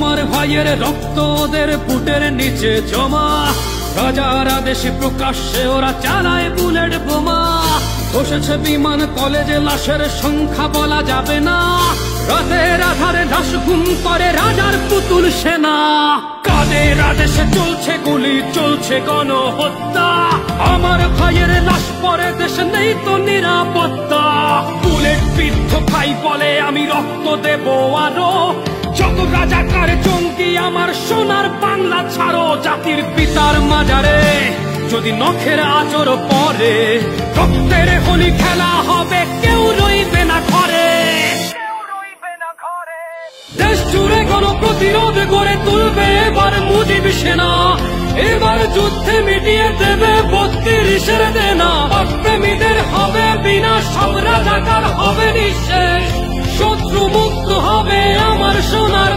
আমার ভাইয়ের রক্ত ওদের বুটের নিচে জমা, রাজার আদেশে প্রকাশ্যে ওরা চালায় বুলেট বোমা। বসেছে বিমান কলেজে, লাশের সংখ্যা বলা যাবে না, রাতের আধারে লাশ গুম করে রাজার পুতুল সেনা। কাদের আদেশে চলছে গুলি, চলছে গণহত্যা, আমার ভাইয়ের লাশ পরে দেশে নেই তো নিরাপত্তা। বুলেট বিদ্ধ ভাই বলে আমি রক্ত দেব আরো, যত রাজাকার জঙ্গি আমার সোনার বাংলা ছাড়ো। জাতির পিতার মাজারে যদি নখের আচর পরে, রক্তের হোলি খেলা হবে, কেউ রইবে না ঘরে। দেশ জুড়ে গণপ্রতিরোধ গড়ে তুলবে এবার মুজিব সেনা, এবার যুদ্ধে মিটিয়ে দেবে ৩২-এর দেনা। প্রেমীদের হবে বিনাশ, সব রাজাকার হবে নিঃশেষ, শত্রু মুক্ত হবে আমার সোনার